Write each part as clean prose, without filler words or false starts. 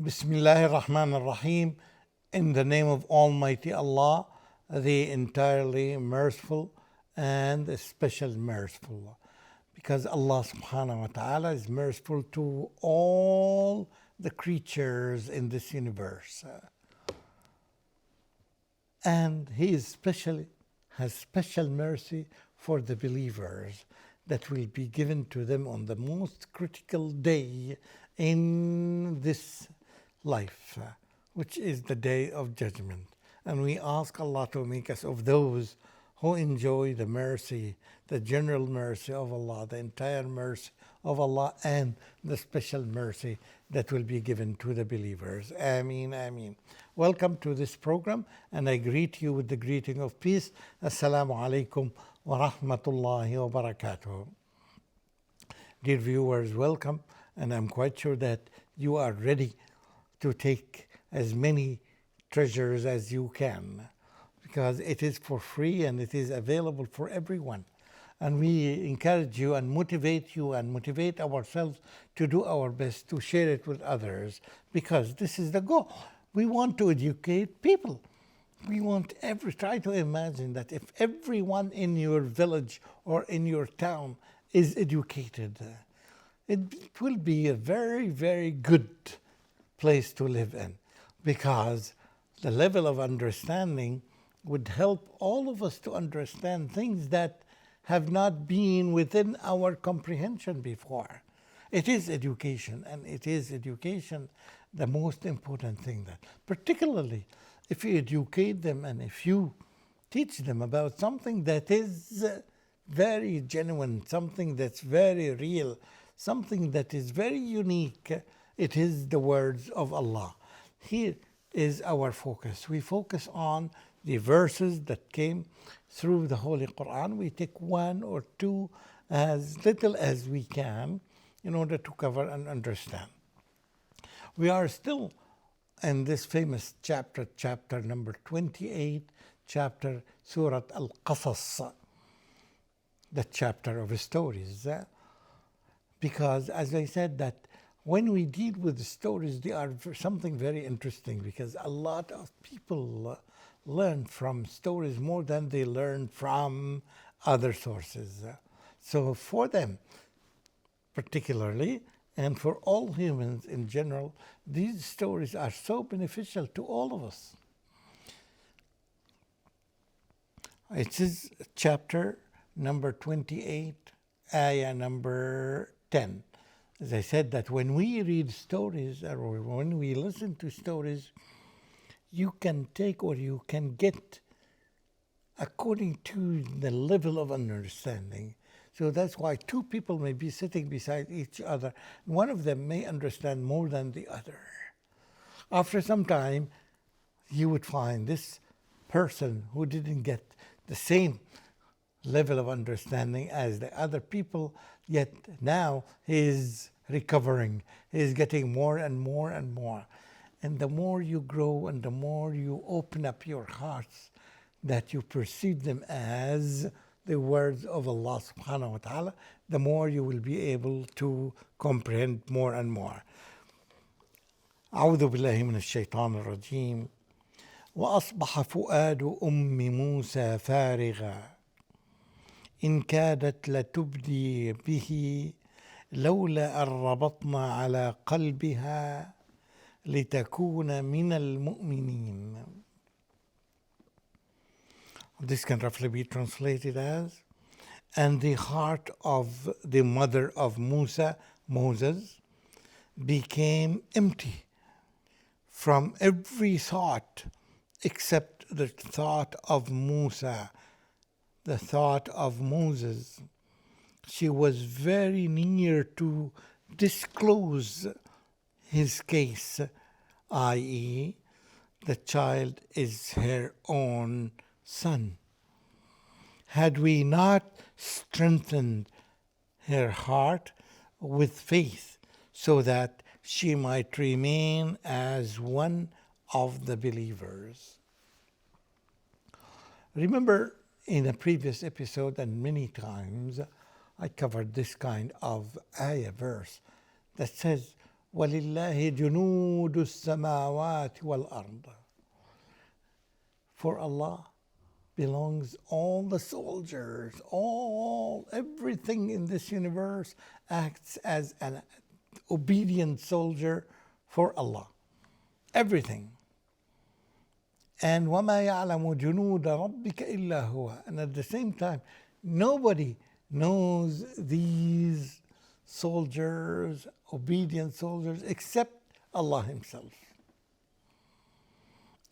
Bismillahir Rahmanir Rahim. In the name of Almighty Allah, the entirely merciful and special merciful. Because Allah subhanahu wa ta'ala is merciful to all the creatures in this universe. And He has special mercy for the believers that will be given to them on the most critical day in this life, which is the day of judgment. And we ask Allah to make us of those who enjoy the mercy, the general mercy of Allah, the entire mercy of Allah, and the special mercy that will be given to the believers. Ameen, ameen. Welcome to this program, and I greet you with the greeting of peace. Assalamu alaikum wa rahmatullahi wa barakatuh. Dear viewers, welcome, and I'm quite sure that you are ready to take as many treasures as you can, because it is for free and it is available for everyone. And we encourage you and motivate ourselves to do our best to share it with others, because this is the goal. We want to educate people. We want try to imagine that if everyone in your village or in your town is educated, it will be a very, very good place to live in, because the level of understanding would help all of us to understand things that have not been within our comprehension before. It is education, and it is education the most important thing, that particularly if you educate them and if you teach them about something that is very genuine, something that's very real, something that is very unique. It is the words of Allah. Here is our focus. We focus on the verses that came through the Holy Quran. We take one or two, as little as we can, in order to cover and understand. We are still in this famous chapter number 28, chapter Surah Al-Qasas, the chapter of stories. Because, as I said, that when we deal with the stories, they are something very interesting, because a lot of people learn from stories more than they learn from other sources. So for them particularly, and for all humans in general, these stories are so beneficial to all of us. It is chapter number 28, ayah number 10. As I said, that when we read stories or when we listen to stories, you can take or you can get according to the level of understanding. So that's why two people may be sitting beside each other. One of them may understand more than the other. After some time, you would find this person who didn't get the same level of understanding as the other people, yet now he is recovering. He is getting more and more and more. And the more you grow and the more you open up your hearts, that you perceive them as the words of Allah subhanahu wa ta'ala, the more you will be able to comprehend more and more. أعوذ بالله من الشيطان الرجيم. وأصبح فؤاد أم موسى فارغا إن كادت لتبدي به لولا أن ربطنا على قلبها لتكون من المؤمنين. This can roughly be translated as, and the heart of the mother of Moses, became empty from every thought except the thought of Musa, the thought of Moses. She was very near to disclose his case, i.e., the child is her own son. Had we not strengthened her heart with faith so that she might remain as one of the believers. Remember, in a previous episode, and many times, I covered this kind of ayah verse that says, وَلِلَّهِ جُنُودُ السَّمَاوَاتِ وَالْأَرْضِ. For Allah belongs all the soldiers, everything in this universe acts as an obedient soldier for Allah. Everything. And وَمَا يَعْلَمُ جُنُودَ رَبِّكَ إِلَّا هُوَ. And at the same time, nobody knows these soldiers, obedient soldiers, except Allah Himself.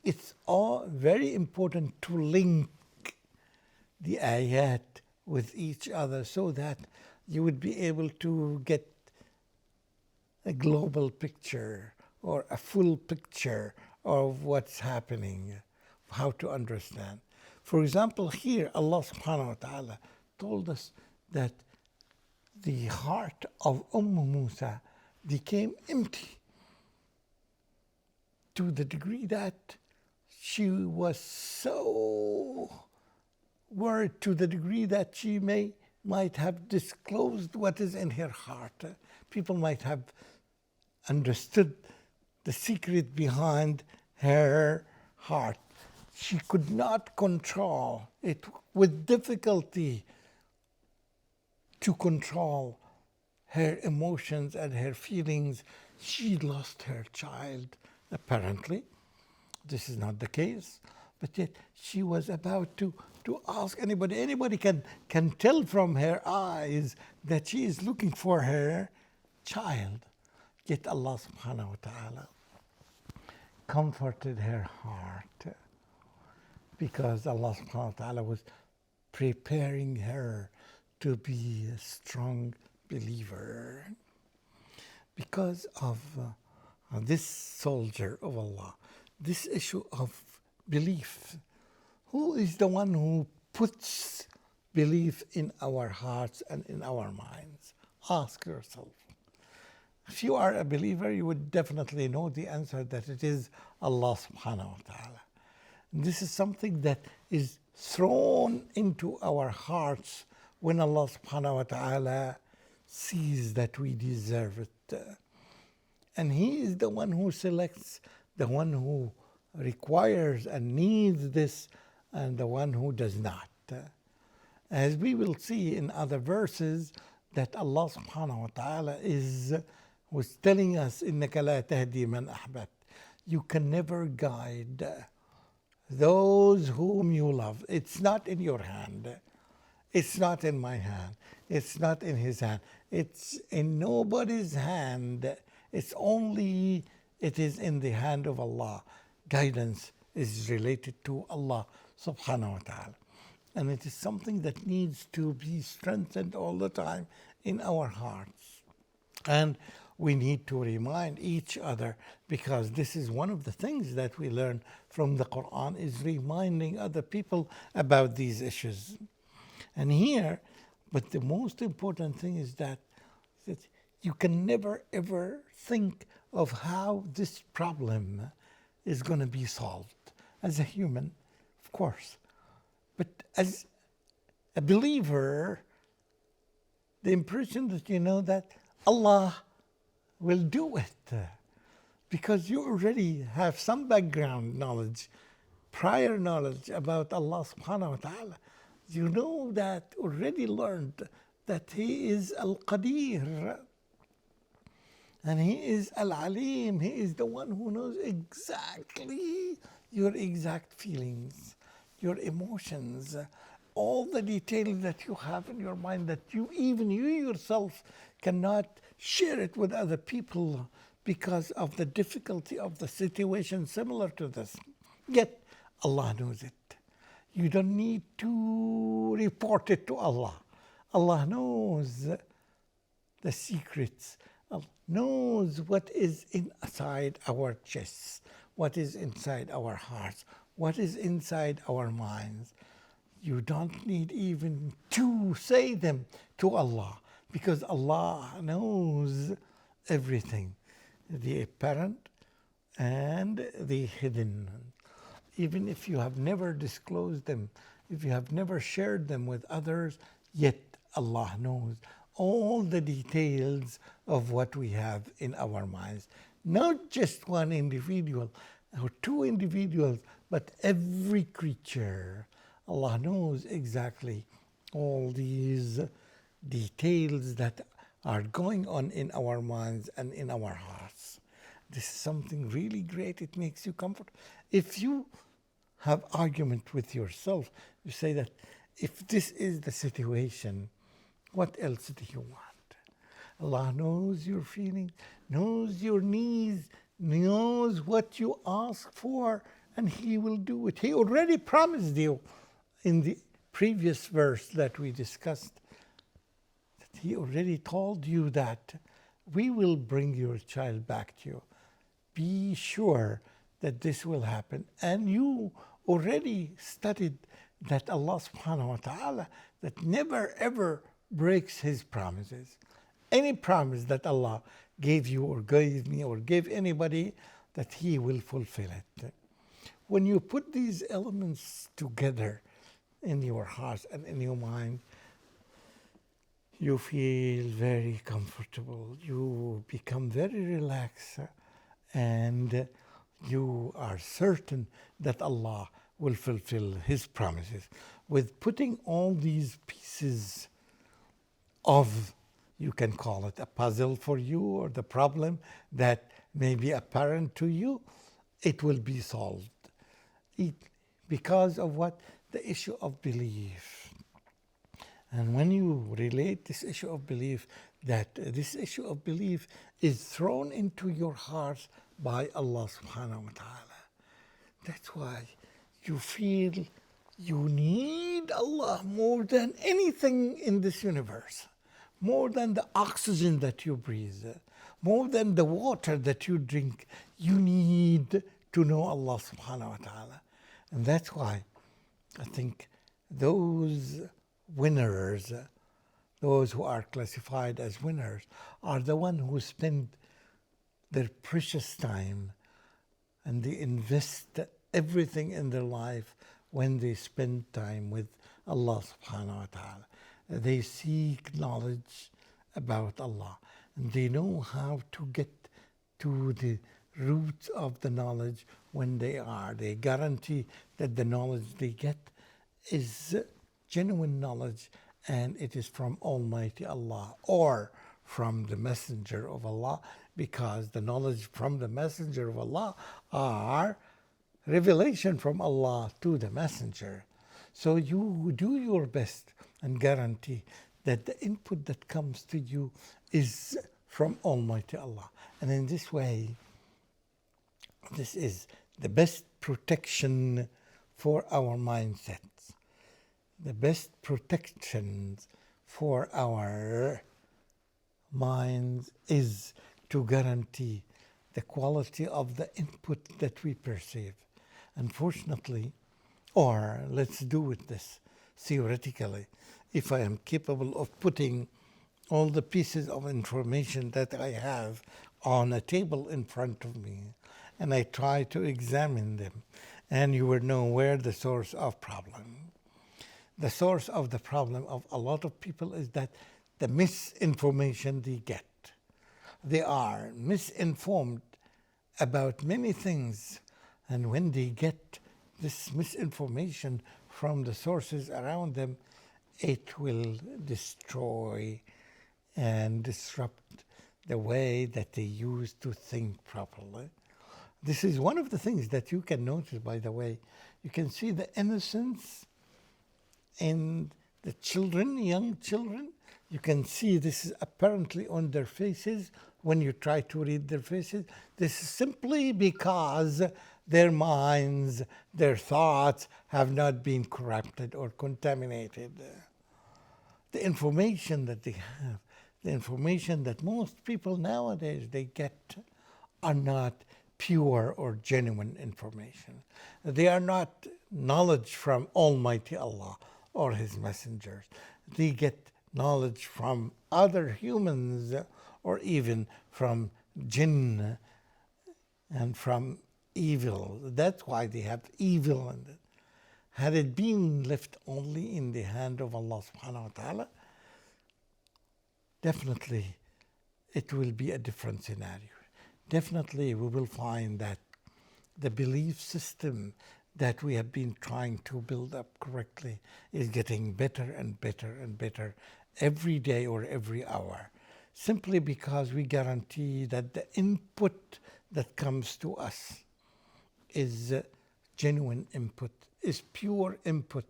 It's all very important to link the ayat with each other so that you would be able to get a global picture or a full picture of what's happening, how to understand. For example, here Allah subhanahu wa ta'ala told us that the heart of Musa became empty to the degree that she was so worried, to the degree that she might have disclosed what is in her heart. People might have understood the secret behind her heart. She could not control it, with difficulty to control her emotions and her feelings. She lost her child, apparently. This is not the case, but yet she was about to ask anybody. Anybody can tell from her eyes that she is looking for her child. Yet Allah subhanahu wa ta'ala comforted her heart, because Allah subhanahu wa ta'ala was preparing her to be a strong believer. Because of this soldier of Allah, this issue of belief, who is the one who puts belief in our hearts and in our minds? Ask yourself. If you are a believer, you would definitely know the answer, that it is Allah subhanahu wa ta'ala. This is something that is thrown into our hearts when Allah subhanahu wa ta'ala sees that we deserve it. And He is the one who selects, the one who requires and needs this, and the one who does not. As we will see in other verses, that Allah subhanahu wa ta'ala was telling us, إِنَّكَ لَا تَهْدِي مَنْ أَحْبَبْتَ. You can never guide those whom you love. It's not in your hand. It's not in my hand. It's not in His hand. It's in nobody's hand. It is in the hand of Allah. Guidance is related to Allah subhanahu wa ta'ala. And it is something that needs to be strengthened all the time in our hearts. And we need to remind each other, because this is one of the things that we learn from the Quran, is reminding other people about these issues. And here, but the most important thing is that you can never ever think of how this problem is going to be solved. As a human, of course. But as a believer, the impression that you know that Allah will do it, because you already have some background knowledge, prior knowledge about Allah subhanahu wa ta'ala. You know that, already learned that He is Al-Qadir, and He is Al-Alim. He is the one who knows exactly your exact feelings, your emotions, all the details that you have in your mind, that even you yourself cannot share it with other people because of the difficulty of the situation similar to this. Yet Allah knows it. You don't need to report it to Allah. Allah knows the secrets. Allah knows what is inside our chests, what is inside our hearts, what is inside our minds. You don't need even to say them to Allah, because Allah knows everything, the apparent and the hidden. Even if you have never disclosed them, if you have never shared them with others, yet Allah knows all the details of what we have in our minds. Not just one individual or two individuals, but every creature. Allah knows exactly all these details that are going on in our minds and in our hearts. This is something really great. It makes you comfortable. If you have argument with yourself, you say that if this is the situation, what else do you want? Allah knows your feelings, knows your needs, knows what you ask for, and He will do it. He already promised you in the previous verse that we discussed, that He already told you that we will bring your child back to you. Be sure that this will happen. And you already studied that Allah subhanahu wa ta'ala that never ever breaks His promises. Any promise that Allah gave you or gave me or gave anybody, that He will fulfill it. When you put these elements together in your heart and in your mind, you feel very comfortable. You become very relaxed, and you are certain that Allah will fulfill His promises. With putting all these pieces of, you can call it a puzzle for you, or the problem that may be apparent to you, it will be solved. Because of what? The issue of belief. And when you relate this issue of belief, that this issue of belief is thrown into your heart by Allah subhanahu wa ta'ala. That's why you feel you need Allah more than anything in this universe, more than the oxygen that you breathe, more than the water that you drink. You need to know Allah subhanahu wa ta'ala. And that's why I think those winners, those who are classified as winners, are the ones who spend their precious time and they invest everything in their life when they spend time with Allah subhanahu wa ta'ala. They seek knowledge about Allah, and they know how to get to the roots of the knowledge when they guarantee that the knowledge they get is genuine knowledge, and it is from Almighty Allah or from the Messenger of Allah, because the knowledge from the Messenger of Allah are revelation from Allah to the Messenger. So you do your best and guarantee that the input that comes to you is from Almighty Allah. And in this way, this is the best protection for our mindsets, the best protection for our minds is to guarantee the quality of the input that we perceive. Unfortunately, or let's do with this theoretically, if I am capable of putting all the pieces of information that I have on a table in front of me, and I try to examine them, and you will know where the source of problem. The source of the problem of a lot of people is that the misinformation they get. They are misinformed about many things, and when they get this misinformation from the sources around them, it will destroy and disrupt the way that they used to think properly. This is one of the things that you can notice, by the way. You can see the innocence in the children, young children. You can see this is apparently on their faces when you try to read their faces. This is simply because their minds, their thoughts have not been corrupted or contaminated. The information that they have, the information that most people nowadays they get, are not pure or genuine information. They are not knowledge from Almighty Allah or His messengers. They get knowledge from other humans or even from jinn and from evil. That's why they have evil in it. Had it been left only in the hand of Allah subhanahu wa ta'ala, definitely it will be a different scenario. Definitely we will find that the belief system that we have been trying to build up correctly is getting better and better and better every day or every hour, simply because we guarantee that the input that comes to us is genuine input, is pure input,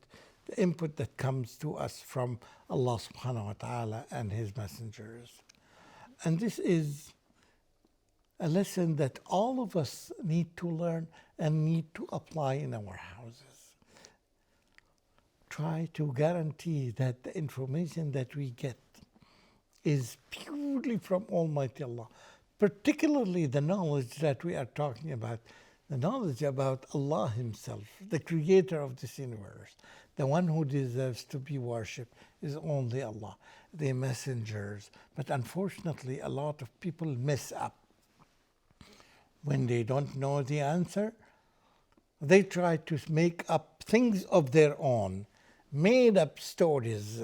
the input that comes to us from Allah subhanahu wa ta'ala and His messengers. And this is a lesson that all of us need to learn and need to apply in our houses. Try to guarantee that the information that we get is purely from Almighty Allah, particularly the knowledge that we are talking about, the knowledge about Allah Himself, the creator of this universe. The one who deserves to be worshipped is only Allah, the messengers. But unfortunately, a lot of people mess up. When they don't know the answer, they try to make up things of their own, made up stories.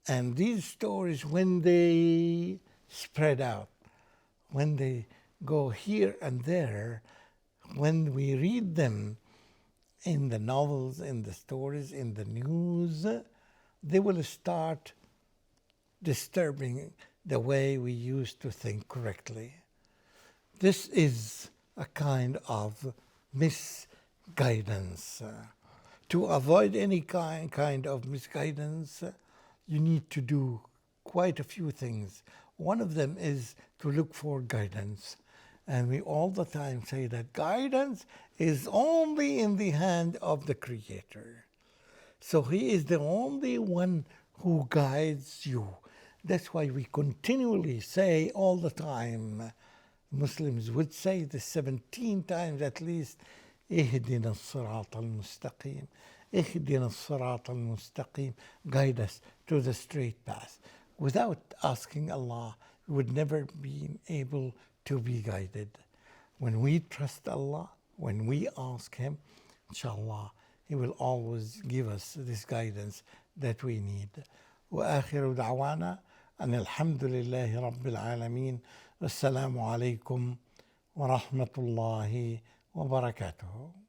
And these stories, when they spread out, when they go here and there, when we read them in the novels, in the stories, in the news, they will start disturbing the way we used to think correctly. This is a kind of misguidance. To avoid any kind of misguidance, you need to do quite a few things. One of them is to look for guidance. And we all the time say that guidance is only in the hand of the Creator. So He is the only one who guides you. That's why we continually say all the time, Muslims would say this 17 times at least, اهدنا الصراط المستقيم, اهدنا الصراط المستقيم, guide us to the straight path. Without asking Allah, we would never be able to be guided. When we trust Allah, when we ask Him, inshallah, He will always give us this guidance that we need. وآخر دعوانا أن الحمد لله رب العالمين والسلام عليكم ورحمة الله وبركاته.